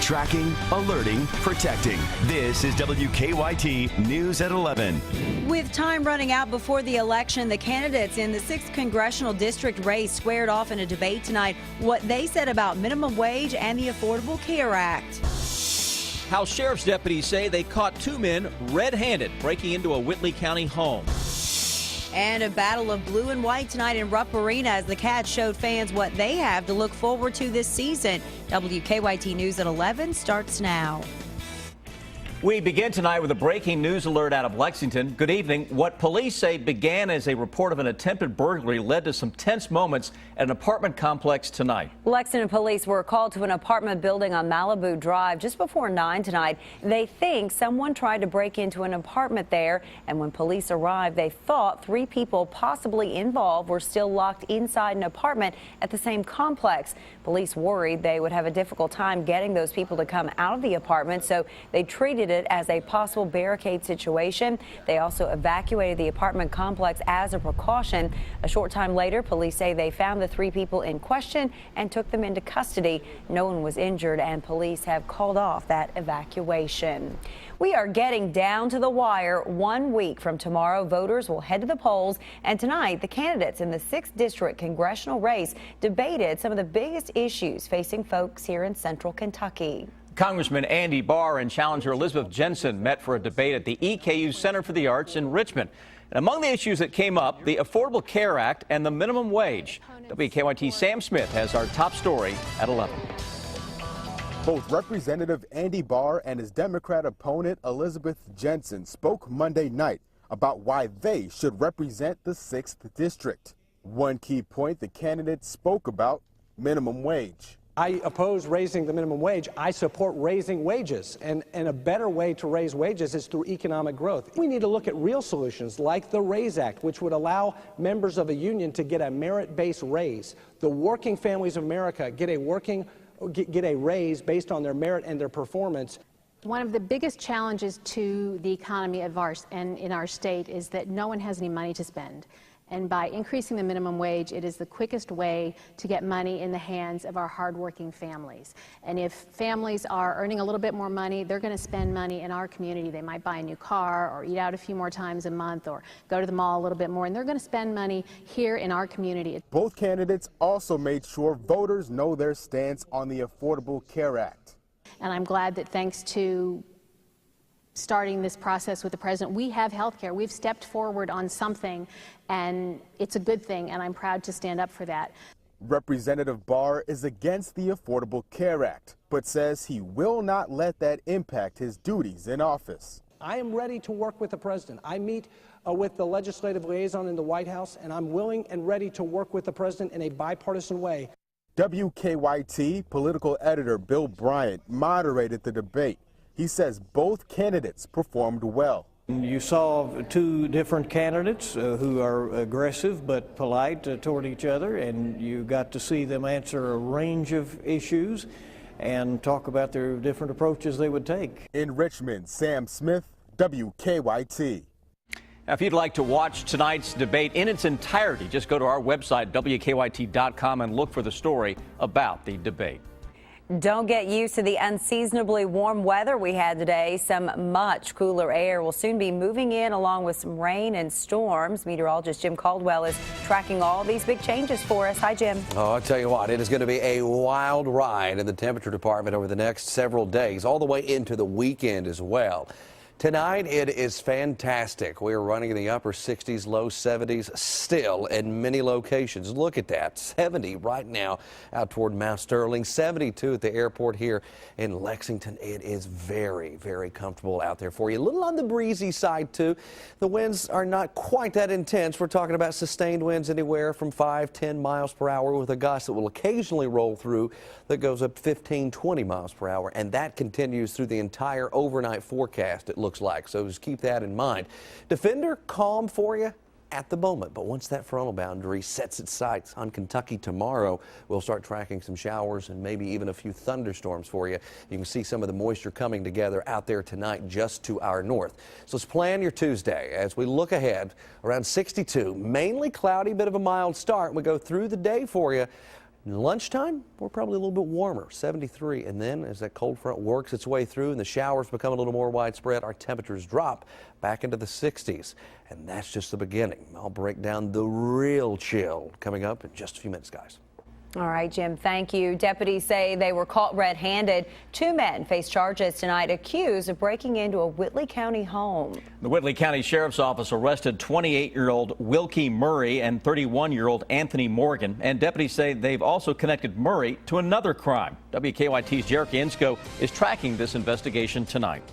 Tracking, alerting, protecting. This is WKYT News at 11. With time running out before the election, the candidates in the 6th Congressional District race squared off in a debate tonight what they said about minimum wage and the Affordable Care Act. House Sheriff's deputies say they caught two men red-handed breaking into a Whitley County home. And a battle of blue and white tonight in Rupp Arena as the Cats showed fans what they have to look forward to this season. WKYT News at 11 starts now. We begin tonight with a breaking news alert out of Lexington. Good evening. What police say began as a report of an attempted burglary led to some tense moments at an apartment complex tonight. Lexington police were called to an apartment building on Malibu Drive just before 9 tonight. They think someone tried to break into an apartment there, and when police arrived, they thought 3 people possibly involved were still locked inside an apartment at the same complex. Police worried they would have a difficult time getting those people to come out of the apartment, so they treated it as a possible barricade situation. They also evacuated the apartment complex as a precaution. A short time later, police say they found the 3 people in question and took them into custody. No one was injured, and police have called off that evacuation. We are getting down to the wire. 1 week from tomorrow, voters will head to the polls, and tonight the candidates in the 6th District congressional race debated some of the biggest issues facing folks here in central Kentucky. Congressman Andy Barr and challenger Elizabeth Jensen met for a debate at the EKU Center for the Arts in Richmond. And among the issues that came up, the Affordable Care Act and the minimum wage. WKYT Sam Smith has our top story at 11. Both Representative Andy Barr and his Democrat opponent Elizabeth Jensen spoke Monday night about why they should represent the 6th District. One key point the candidates spoke about: minimum wage. I oppose raising the minimum wage. I support raising wages. And a better way to raise wages is through economic growth. We need to look at real solutions like the RAISE Act, which would allow members of a union to get a merit-based raise. The working families of America get a raise based on their merit and their performance. One of the biggest challenges to the economy in our state is that no one has any money to spend. And by increasing the minimum wage, it is the quickest way to get money in the hands of our hardworking families. And if families are earning a little bit more money, they're going to spend money in our community. They might buy a new car or eat out a few more times a month or go to the mall a little bit more, and they're going to spend money here in our community. Both candidates also made sure voters know their stance on the Affordable Care Act. And I'm glad that thanks to starting this process with the president, we have health care. We've stepped forward on something, and it's a good thing, and I'm proud to stand up for that. Representative Barr is against the Affordable Care Act, but says he will not let that impact his duties in office. I am ready to work with the president. I meet with the legislative liaison in the White House, and I'm willing and ready to work with the president in a bipartisan way. WKYT political editor Bill Bryant moderated the debate. He says both candidates performed well. You saw 2 different candidates who are aggressive but polite toward each other, and you got to see them answer a range of issues and talk about their different approaches they would take. In Richmond, Sam Smith, WKYT. Now, if you'd like to watch tonight's debate in its entirety, just go to our website, WKYT.com, and look for the story about the debate. Don't get used to the unseasonably warm weather we had today. Some much cooler air will soon be moving in along with some rain and storms. Meteorologist Jim Caldwell is tracking all these big changes for us. Hi, Jim. Oh, I'll tell you what, it is going to be a wild ride in the temperature department over the next several days, all the way into the weekend as well. Tonight, it is fantastic. We are running in the upper 60s, low 70s still in many locations. Look at that. 70 right now out toward Mount Sterling, 72 at the airport here in Lexington. It is very, very comfortable out there for you. A little on the breezy side, too. The winds are not quite that intense. We're talking about sustained winds anywhere from 5-10 miles per hour with a gust that will occasionally roll through that goes up 15-20 miles per hour. And that continues through the entire overnight forecast, it looks like. So just keep that in mind. Defender, calm for you at the moment, but once that frontal boundary sets its sights on Kentucky tomorrow, we'll start tracking some showers and maybe even a few thunderstorms for you. You can see some of the moisture coming together out there tonight just to our north. So let's plan your Tuesday as we look ahead. Around 62, mainly cloudy, bit of a mild start. We go through the day for you. Lunchtime, we're probably a little bit warmer, 73. And then as that cold front works its way through and the showers become a little more widespread, our temperatures drop back into the 60s. And that's just the beginning. I'll break down the real chill coming up in just a few minutes, guys. All right, Jim, thank you. Deputies say they were caught red-handed. 2 men face charges tonight accused of breaking into a Whitley County home. The Whitley County Sheriff's Office arrested 28-year-old Wilkie Murray and 31-year-old Anthony Morgan. And deputies say they've also connected Murray to another crime. WKYT's Jerica Insko is tracking this investigation tonight.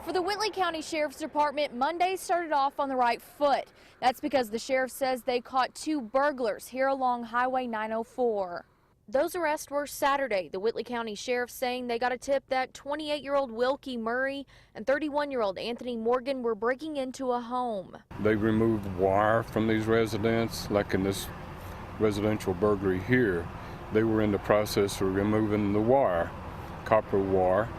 For the Whitley County Sheriff's Department, Monday started off on the right foot. That's because the sheriff says they caught 2 burglars here along Highway 904. Those arrests were Saturday. The Whitley County Sheriff saying they got a tip that 28-year-old Wilkie Murray and 31-year-old Anthony Morgan were breaking into a home. They removed wire from these residents, like in this residential burglary here. They were in the process of removing the wire, copper wire,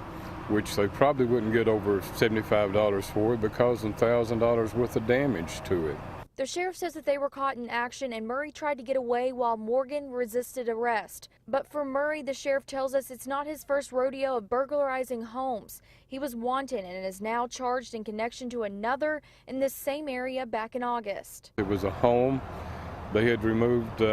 which they probably wouldn't get over $75 for it, but causing $1,000 worth of damage to it. The sheriff says that they were caught in action and Murray tried to get away while Morgan resisted arrest. But for Murray, the sheriff tells us it's not his first rodeo of burglarizing homes. He was wanted and is now charged in connection to another in this same area back in August. It was a home. They had removed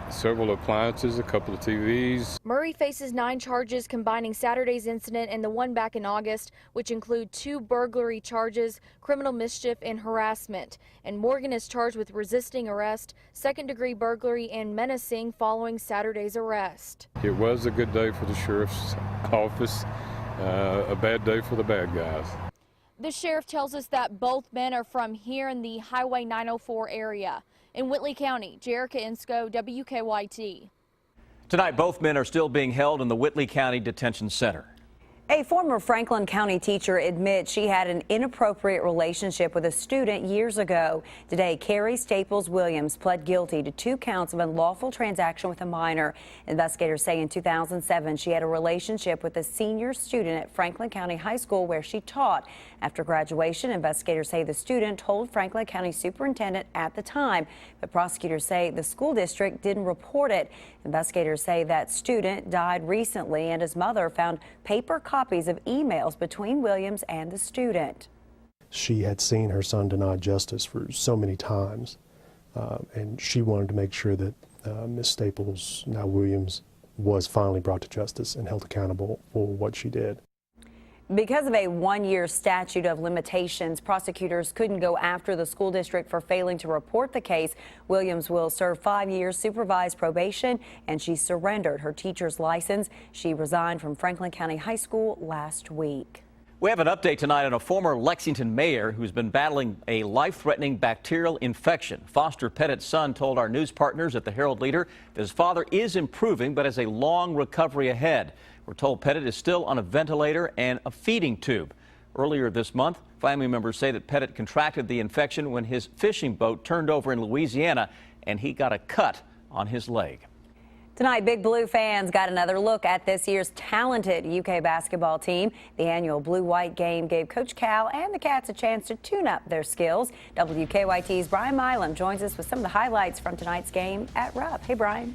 several appliances, a couple of TVs. Murray faces 9 charges combining Saturday's incident and the one back in August, which include 2 burglary charges, criminal mischief, and harassment. And Morgan is charged with resisting arrest, second-degree burglary, and menacing following Saturday's arrest. It was a good day for the sheriff's office, a bad day for the bad guys. The sheriff tells us that both men are from here in the Highway 904 area. In Whitley County, Jerica Insko, WKYT. Tonight, both men are still being held in the Whitley County Detention Center. A former Franklin County teacher admits she had an inappropriate relationship with a student years ago. Today, Carrie Staples Williams pled guilty to 2 counts of unlawful transaction with a minor. Investigators say in 2007 she had a relationship with a senior student at Franklin County High School where she taught. After graduation, investigators say the student told Franklin County superintendent at the time, but prosecutors say the school district didn't report it. Investigators say that student died recently and his mother found paper copies of emails between Williams and the student. She had seen her son denied justice for so many times, and she wanted to make sure that Ms. Staples, now Williams, was finally brought to justice and held accountable for what she did. Because of a 1-year statute of limitations, prosecutors couldn't go after the school district for failing to report the case. Williams will serve 5 years supervised probation, and she surrendered her teacher's license. She resigned from Franklin County High School last week. We have an update tonight on a former Lexington mayor who's been battling a life-threatening bacterial infection. Foster Pettit's son told our news partners at the Herald Leader that his father is improving but has a long recovery ahead. We're told Pettit is still on a ventilator and a feeding tube. Earlier this month, family members say that Pettit contracted the infection when his fishing boat turned over in Louisiana and he got a cut on his leg. Tonight, Big Blue fans got another look at this year's talented UK basketball team. The annual Blue-White game gave Coach Cal and the Cats a chance to tune up their skills. WKYT's Brian Milam joins us with some of the highlights from tonight's game at Rupp. Hey, Brian.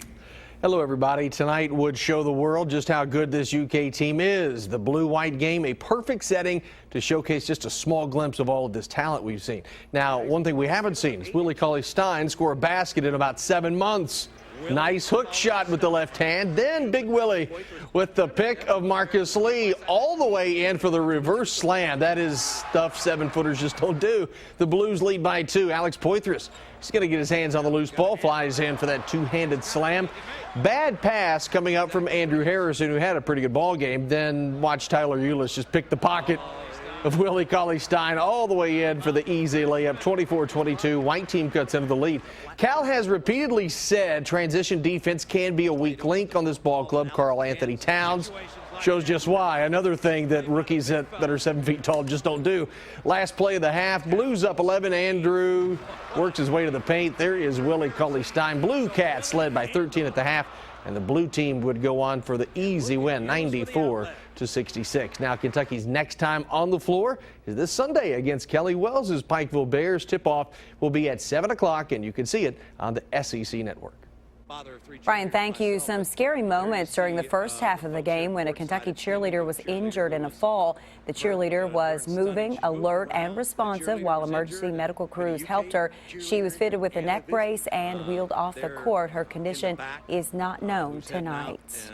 Hello, everybody. Tonight would show the world just how good this UK team is. The Blue-White game, a perfect setting to showcase just a small glimpse of all of this talent we've seen. Now, one thing we haven't seen is Willie Cauley-Stein score a basket in about 7 months. Nice hook shot with the left hand. Then Big Willie with the pick of Marcus Lee all the way in for the reverse slam. That is stuff 7-footers just don't do. The Blues lead by 2. Alex Poitras, he's going to get his hands on the loose ball, flies in for that 2-handed slam. Bad pass coming up from Andrew Harrison, who had a pretty good ball game. Then watch Tyler Eulis just pick the pocket of Willie Cauley-Stein all the way in for the easy layup. 24-22. White team cuts into the lead. Cal has repeatedly said transition defense can be a weak link on this ball club. Karl Anthony Towns shows just why. Another thing that rookies that are 7 feet tall just don't do. Last play of the half, Blues up 11. Andrew works his way to the paint. There is Willie Cauley-Stein. Blue Cats led by 13 at the half, and the blue team would go on for the easy win, 94-66. Now Kentucky's next time on the floor is this Sunday against Kelly Wells' Pikeville Bears. Tip-off will be at 7 o'clock, and you can see it on the SEC Network. Brian, thank you. Some scary moments during the first half of the game when a Kentucky cheerleader was injured in a fall. The cheerleader was moving, alert, and responsive while emergency medical crews helped her. She was fitted with a neck brace and wheeled off the court. Her condition is not known tonight.